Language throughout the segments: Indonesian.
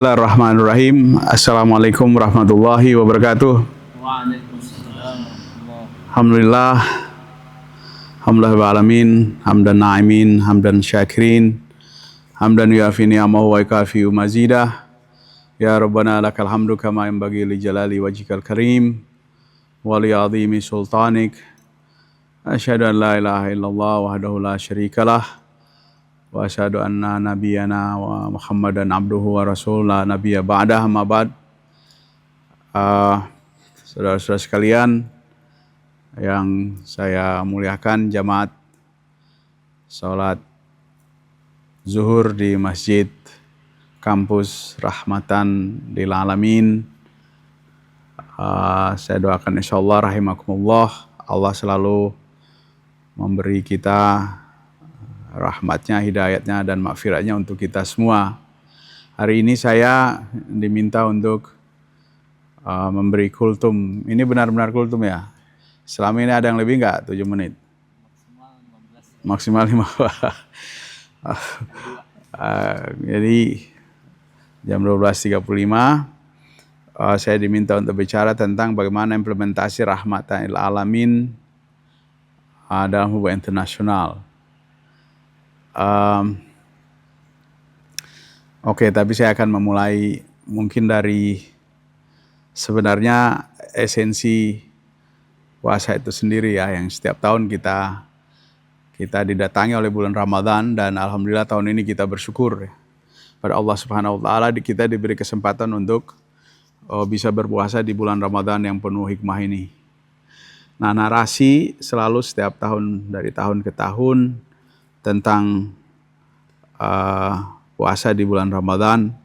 Bismillahirrahmanirrahim. Assalamualaikum warahmatullahi wabarakatuh. Waalaikumsalam. Alhamdulillah, hamdulillah wa alamin, hamdan na'imin, hamdan syakirin, hamdan yuafi ni'amahu wa yukafi mazidah. Ya Rabbana lakal hamdu kama yanbaghi li jalali wajhikal karim wa li azimi sultanik. Asyhadu an la ilaha illallah wahdahu la syarikalah wa asyhadu anna nabiyyana wa Muhammadan abduhu wa rasul la nabiyya ba'dah amma ba'd. Saudara-saudara sekalian yang saya muliakan, jamaat salat zuhur di Masjid Kampus Rahmatan lil Alamin. Saya doakan insyaallah rahimakumullah, Allah selalu memberi kita rahmatnya, hidayatnya, dan makfiratnya untuk kita semua. Hari ini saya diminta untuk memberi kultum. Ini benar-benar kultum ya? Selama ini ada yang lebih nggak? 7 menit? Maksimal 5. Jadi jam 12.35 saya diminta untuk bicara tentang bagaimana implementasi rahmatan lil alamin dalam hubungan internasional. Oke, tapi saya akan memulai mungkin dari sebenarnya esensi puasa itu sendiri ya, yang setiap tahun kita didatangi oleh bulan Ramadan, dan alhamdulillah tahun ini kita bersyukur pada Allah Subhanahu wa taala kita diberi kesempatan untuk bisa berpuasa di bulan Ramadan yang penuh hikmah ini. Nah, narasi selalu setiap tahun dari tahun ke tahun tentang puasa di bulan Ramadan,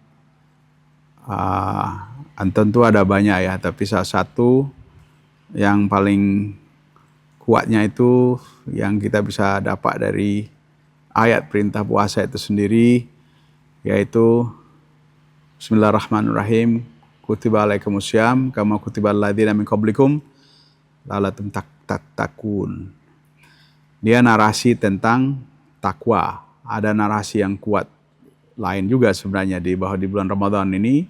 tentu ada banyak ya, tapi salah satu yang paling kuatnya itu yang kita bisa dapat dari ayat perintah puasa itu sendiri, yaitu Bismillahirrahmanirrahim, kutiba alaikumussyam kama kutiba alladzina min qablikum la'allakum tattaqun. Dia narasi tentang takwa. Ada narasi yang kuat lain juga sebenarnya bahwa di bulan Ramadan ini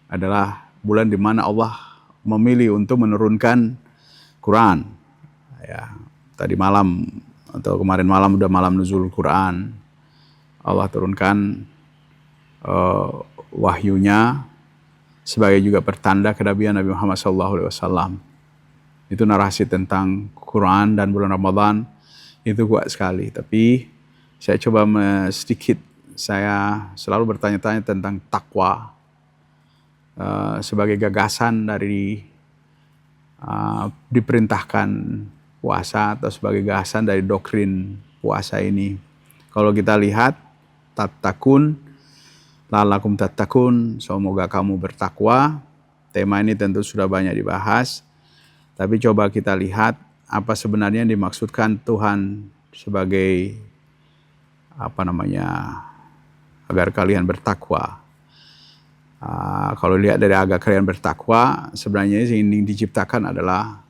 adalah bulan di mana Allah memilih untuk menurunkan Quran. Ya, tadi malam atau kemarin malam udah malam nuzul Quran. Allah turunkan wahyunya sebagai juga pertanda kenabian Nabi Muhammad SAW. Itu narasi tentang Quran dan bulan Ramadan itu kuat sekali. Tapi saya coba sedikit, saya selalu bertanya-tanya tentang takwa sebagai gagasan dari diperintahkan puasa atau sebagai gagasan dari doktrin puasa ini. Kalau kita lihat tattaqun, la'allakum tattaqun, semoga kamu bertakwa. Tema ini tentu sudah banyak dibahas, tapi coba kita lihat apa sebenarnya yang dimaksudkan Tuhan sebagai agar kalian bertakwa. Kalau lihat dari agar kalian bertakwa, sebenarnya yang diciptakan adalah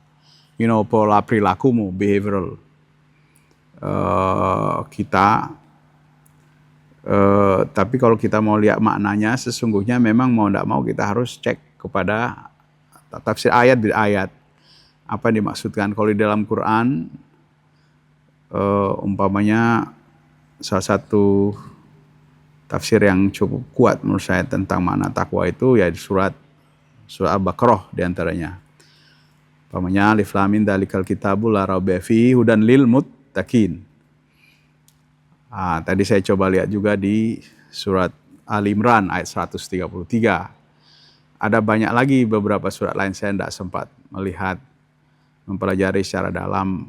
pola perilakumu, behavioral kita. Tapi kalau kita mau lihat maknanya, sesungguhnya memang mau tidak mau kita harus cek kepada tafsir ayat di ayat. Apa yang dimaksudkan? Kalau di dalam Quran, umpamanya salah satu tafsir yang cukup kuat menurut saya tentang makna takwa itu ya di surat Al-Baqarah diantaranya. Umpamanya alif lam mim dzalikal kitabul la raiba fihi hudan lil muttaqin. Tadi saya coba lihat juga di surat Al-Imran ayat 133. Ada banyak lagi beberapa surat lain saya tidak sempat mempelajari secara dalam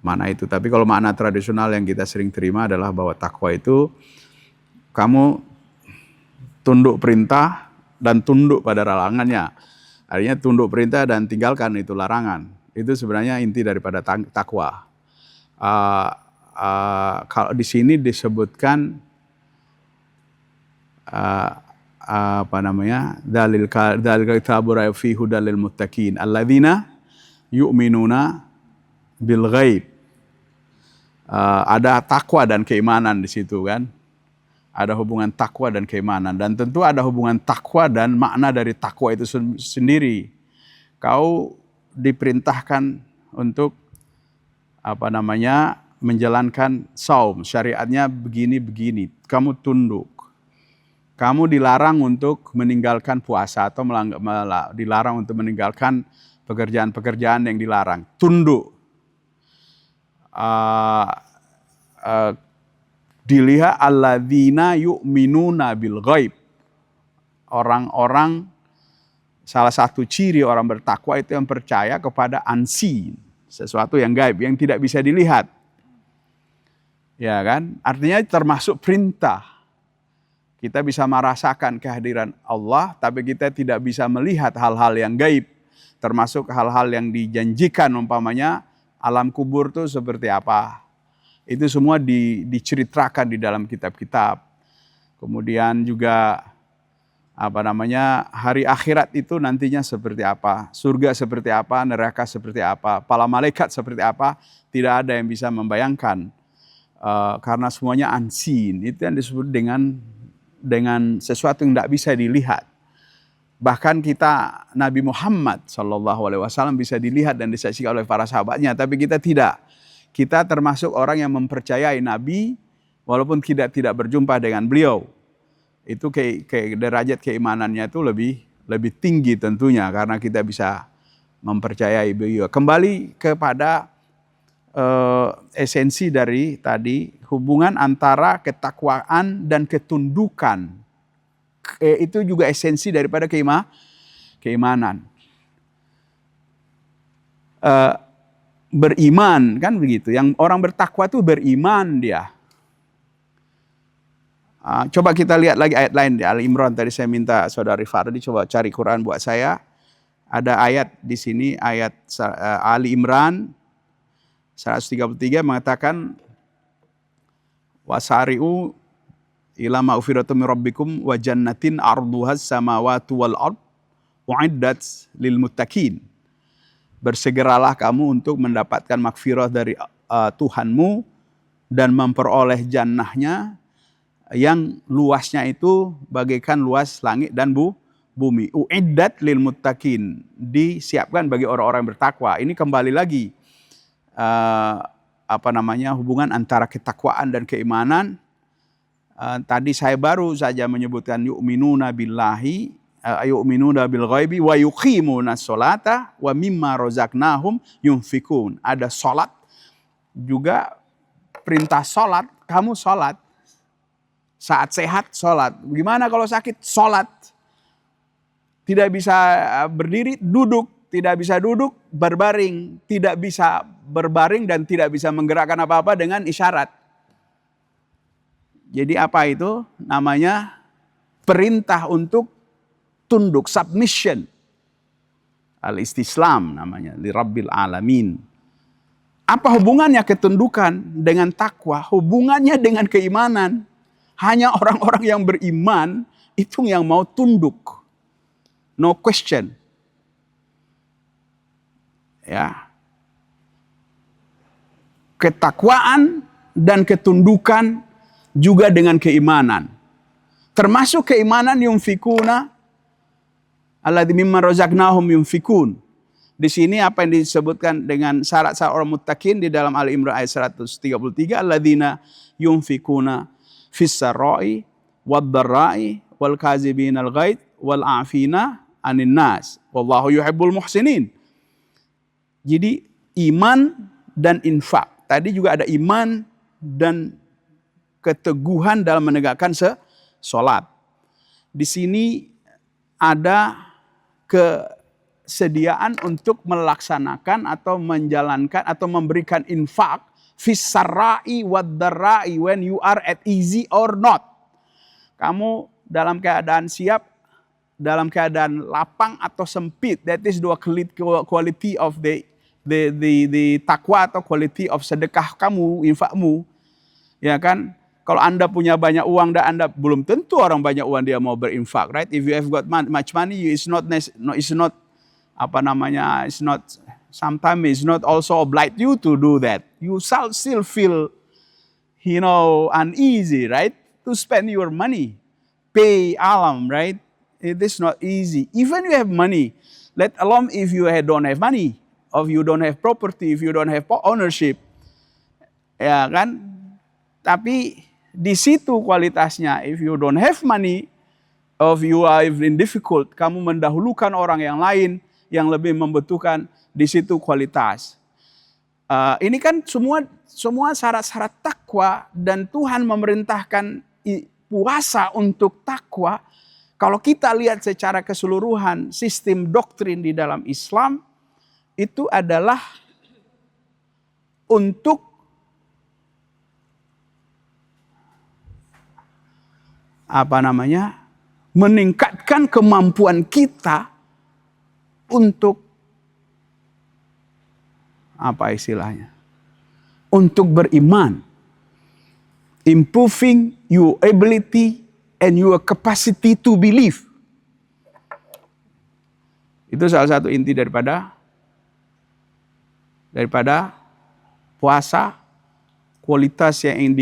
makna itu. Tapi kalau makna tradisional yang kita sering terima adalah bahwa takwa itu kamu tunduk perintah dan tunduk pada larangannya. Artinya tunduk perintah dan tinggalkan itu larangan. Itu sebenarnya inti daripada takwa. Kalau di sini disebutkan dalil kitabur fi hudal lil muttaqin alladzina yu'minuna bil ghaib. Ada takwa dan keimanan di situ kan. Ada hubungan takwa dan keimanan. Dan tentu ada hubungan takwa dan makna dari takwa itu sendiri. Kau diperintahkan untuk menjalankan saum. Syariatnya begini-begini. Kamu tunduk. Kamu dilarang untuk meninggalkan puasa atau dilarang untuk meninggalkan pekerjaan-pekerjaan yang dilarang. Tunduk. Dilihat alladzina yu'minuna bil ghaib. Orang-orang, salah satu ciri orang bertakwa itu yang percaya kepada unseen, sesuatu yang gaib, yang tidak bisa dilihat. Ya kan? Artinya termasuk perintah. Kita bisa merasakan kehadiran Allah, tapi kita tidak bisa melihat hal-hal yang gaib. Termasuk hal-hal yang dijanjikan, umpamanya alam kubur itu seperti apa. Itu semua diceritakan di dalam kitab-kitab. Kemudian juga hari akhirat itu nantinya seperti apa, surga seperti apa, neraka seperti apa, para malaikat seperti apa, tidak ada yang bisa membayangkan. Karena semuanya unseen, itu yang disebut dengan sesuatu yang tidak bisa dilihat. Bahkan kita Nabi Muhammad SAW bisa dilihat dan disaksikan oleh para sahabatnya, tapi kita tidak. Kita termasuk orang yang mempercayai Nabi walaupun tidak berjumpa dengan beliau. Itu derajat keimanannya itu lebih tinggi tentunya karena kita bisa mempercayai beliau. Kembali kepada esensi dari tadi, hubungan antara ketakwaan dan ketundukan. Itu juga esensi daripada keimanan. Beriman kan begitu. Yang orang bertakwa itu beriman dia. Coba kita lihat lagi ayat lain di Ali Imran. Tadi saya minta saudari Fardi coba cari Quran buat saya. Ada ayat di sini, ayat Ali Imran 133 mengatakan wasari'u ila ma'firatum min rabbikum wa jannatin arduhas samawati wal ard uiddat lil muttaqin. Bersegeralah kamu untuk mendapatkan makfirah dari Tuhanmu dan memperoleh jannahnya yang luasnya itu bagaikan luas langit dan bumi. Uiddat lil muttaqin, disiapkan bagi orang-orang bertakwa. Ini kembali lagi hubungan antara ketakwaan dan keimanan. Tadi saya baru saja menyebutkan yu'minuna billahi, yu'minuna bil ghaibi wa yuqimuna sholata wa mimma razaqnahum yunfikun. Ada sholat, juga perintah sholat, kamu sholat. Saat sehat sholat. Gimana kalau sakit? Sholat. Tidak bisa berdiri, duduk. Tidak bisa duduk, berbaring. Tidak bisa berbaring dan tidak bisa menggerakkan apa-apa dengan isyarat. Jadi apa itu? Namanya perintah untuk tunduk, submission. Al-istislam namanya, li rabbil alamin. Apa hubungannya ketundukan dengan takwa? Hubungannya dengan keimanan. Hanya orang-orang yang beriman itu yang mau tunduk. No question. Ya. Ketakwaan dan ketundukan juga dengan keimanan. Termasuk keimanan yunfikuna alladzi mimma razaqnahum yunfikun. Di sini apa yang disebutkan dengan syarat-syarat orang muttaqin di dalam Al-Imran ayat 133, alladzina yunfikuna fis sarai wad dharai wal kazibinal ghaid wal afina anin nas wallahu yuhibbul muhsinin. Jadi iman dan infak. Tadi juga ada iman dan keteguhan dalam menegakkan sholat. Di sini ada kesediaan untuk melaksanakan atau menjalankan atau memberikan infak fis sarai wad dharai, when you are at easy or not. Kamu dalam keadaan siap, dalam keadaan lapang atau sempit. That is the quality of the takwa atau quality of sedekah kamu, infakmu. Ya kan? Kalau Anda punya banyak uang dan Anda belum tentu orang banyak uang dia mau berinfak, right? If you have got much money, it's not sometimes it's not also obliged you to do that. You shall still feel, uneasy, right? to spend your money. Pay alam, right? It is not easy. Even you have money, let alone if you don't have money, or you don't have property, if you don't have ownership, ya kan? Tapi di situ kualitasnya. If you don't have money, or if you are in difficult, kamu mendahulukan orang yang lain yang lebih membutuhkan, di situ kualitas. Ini kan semua syarat-syarat takwa, dan Tuhan memerintahkan puasa untuk takwa. Kalau kita lihat secara keseluruhan sistem doktrin di dalam Islam, itu adalah untuk meningkatkan kemampuan kita untuk untuk beriman. Improving your ability and your capacity to believe. Itu salah satu inti daripada puasa. Kualitas yang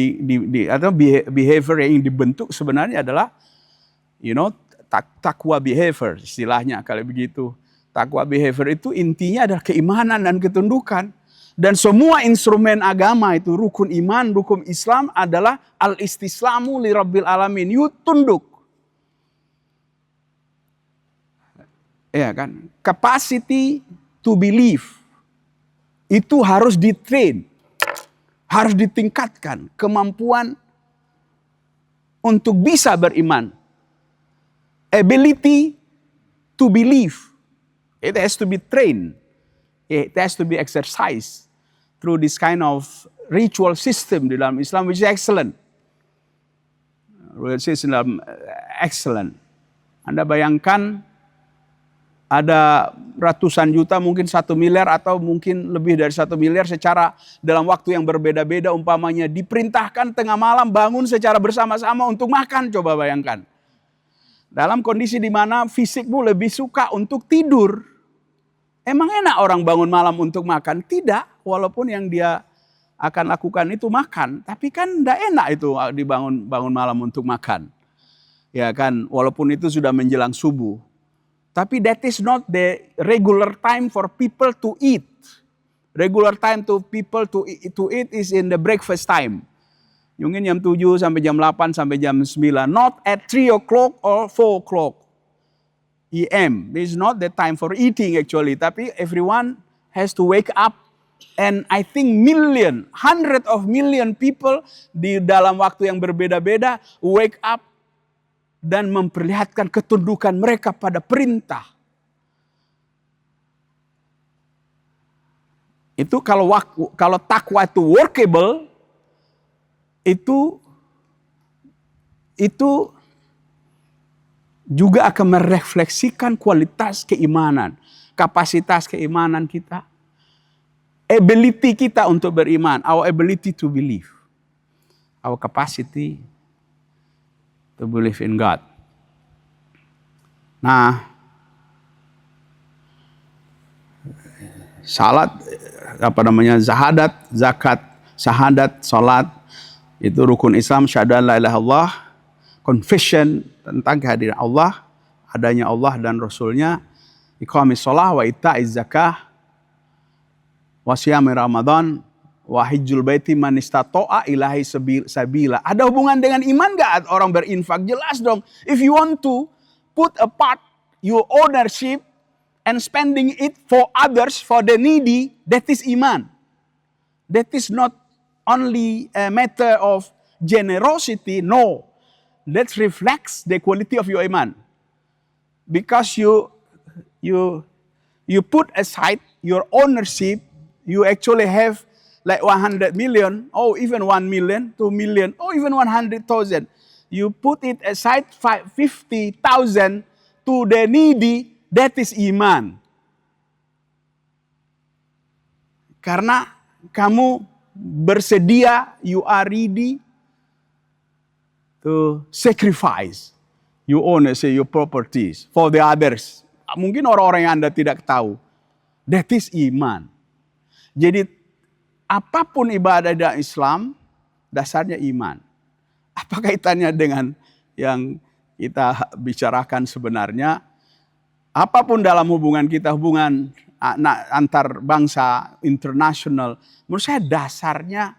atau behavior yang dibentuk sebenarnya adalah takwa behavior, istilahnya kalau begitu. Takwa behavior itu intinya adalah keimanan dan ketundukan. Dan semua instrumen agama itu, rukun iman, rukun Islam adalah al-istislamu li rabbil alamin. You tunduk. Ya kan? Capacity to believe. Itu harus ditrain. Harus ditingkatkan. Kemampuan untuk bisa beriman. Ability to believe. It has to be trained. It has to be exercised through this kind of ritual system di dalam Islam, which is excellent. Excellent. Anda bayangkan ada ratusan juta, mungkin 1 miliar atau mungkin lebih dari 1 miliar secara dalam waktu yang berbeda-beda, umpamanya diperintahkan tengah malam bangun secara bersama-sama untuk makan. Coba bayangkan. Dalam kondisi di mana fisikmu lebih suka untuk tidur. Emang enak orang bangun malam untuk makan? Tidak, walaupun yang dia akan lakukan itu makan. Tapi kan tidak enak itu bangun malam untuk makan. Ya kan, walaupun itu sudah menjelang subuh. Tapi that is not the regular time for people to eat. Regular time to people to eat is in the breakfast time. Mungkin jam 7 sampai jam 8 sampai jam 9. Not at 3 o'clock or 4 o'clock. EM. This is not the time for eating actually. Tapi everyone has to wake up. And I think hundred of million people di dalam waktu yang berbeda-beda wake up dan memperlihatkan ketundukan mereka pada perintah. Itu kalau takwa itu workable, itu juga akan merefleksikan kualitas keimanan, kapasitas keimanan kita, ability kita untuk beriman, our ability to believe, our capacity to believe in God. Nah, zahadat, zakat, syahadat, salat, itu rukun Islam, syahadat la ilaha illallah, confession tentang kehadiran Allah, adanya Allah dan Rasulnya, iqamis shalah wa ita'iz zakah, wa siyami Ramadan, wa hijjul baiti man istata'a ilahi sabila. Ada hubungan dengan iman gak orang berinfak? Jelas dong. If you want to put apart your ownership and spending it for others, for the needy, that is iman. That is not only a matter of generosity, no. That reflects the quality of your iman. Because you put aside your ownership, you actually have like 100 million, or even 1 million, 2 million, or even 100,000. You put it aside 50,000 to the needy, that is iman. Karena kamu bersedia, you are ready to sacrifice your ownership, your properties for the others. Mungkin orang-orang yang Anda tidak tahu. That is iman. Jadi apapun ibadah Islam, dasarnya iman. Apa kaitannya dengan yang kita bicarakan sebenarnya? Apapun dalam hubungan kita, hubungan antar bangsa, internasional, menurut saya dasarnya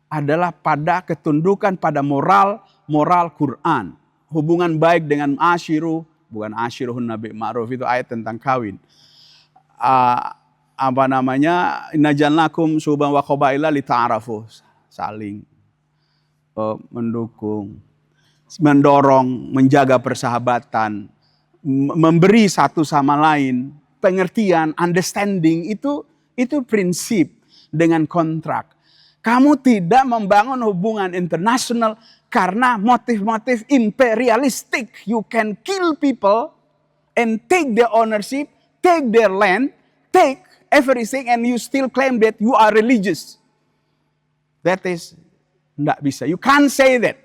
adalah pada ketundukan pada moral Quran. Hubungan baik dengan bukan ashiruhun nabi ma'ruf, itu ayat tentang kawin. Inna jannakum syu'uban wa qabaila lita'arafu, saling mendukung, mendorong, menjaga persahabatan, memberi satu sama lain, pengertian, understanding, itu prinsip dengan kontrak. Kamu tidak membangun hubungan internasional karena motif-motif imperialistik. You can kill people and take their ownership, take their land, take everything, and you still claim that you are religious. That is, tidak bisa. You can't say that.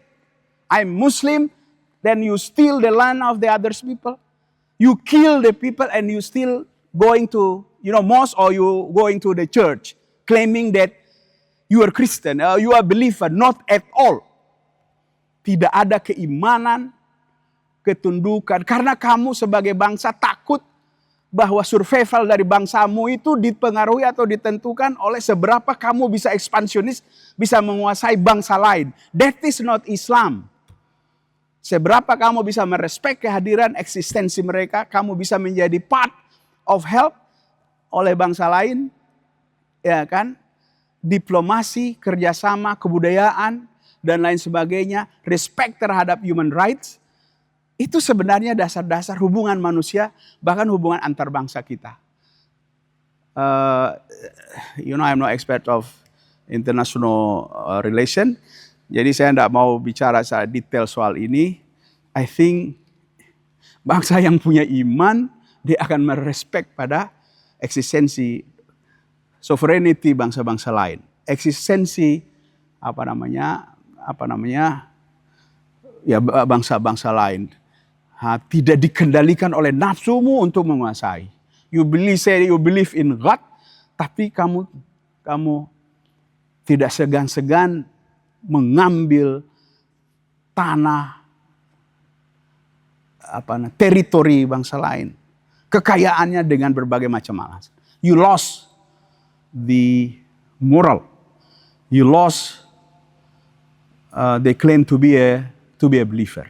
I'm Muslim, then you steal the land of the other people. You kill the people and you still going to, mosque, or you going to the church, claiming that you are Christian, you are believer. Not at all. Tidak ada keimanan, ketundukan. Karena kamu sebagai bangsa takut bahwa survival dari bangsamu itu dipengaruhi atau ditentukan oleh seberapa kamu bisa ekspansionis, bisa menguasai bangsa lain. That is not Islam. Seberapa kamu bisa merespek kehadiran eksistensi mereka, kamu bisa menjadi part of help oleh bangsa lain, ya kan? Diplomasi, kerjasama, kebudayaan, dan lain sebagainya, respect terhadap human rights, itu sebenarnya dasar-dasar hubungan manusia, bahkan hubungan antar bangsa kita. I'm no expert of international relation, jadi saya tidak mau bicara secara detail soal ini. I think bangsa yang punya iman, dia akan merespek pada eksistensi sovereignty bangsa-bangsa lain. Eksistensi bangsa-bangsa lain. Tidak dikendalikan oleh nafsumu untuk menguasai. You believe in God, tapi kamu tidak segan-segan mengambil tanah, teritori bangsa lain, kekayaannya dengan berbagai macam alasan. You lost the moral. You lost the claim to be a believer.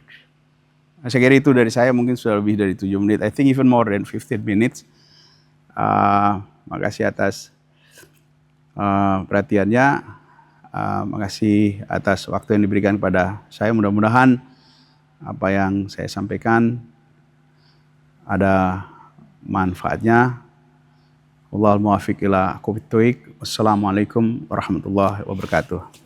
Saya kira itu dari saya, mungkin sudah lebih dari 7 menit. I think even more than 15 minutes. Makasih atas perhatiannya. Makasih atas waktu yang diberikan kepada saya. Mudah-mudahan apa yang saya sampaikan ada manfaatnya. Wallahul muwaffiq ila aqwamit thoriq. Wassalamualaikum warahmatullahi wabarakatuh.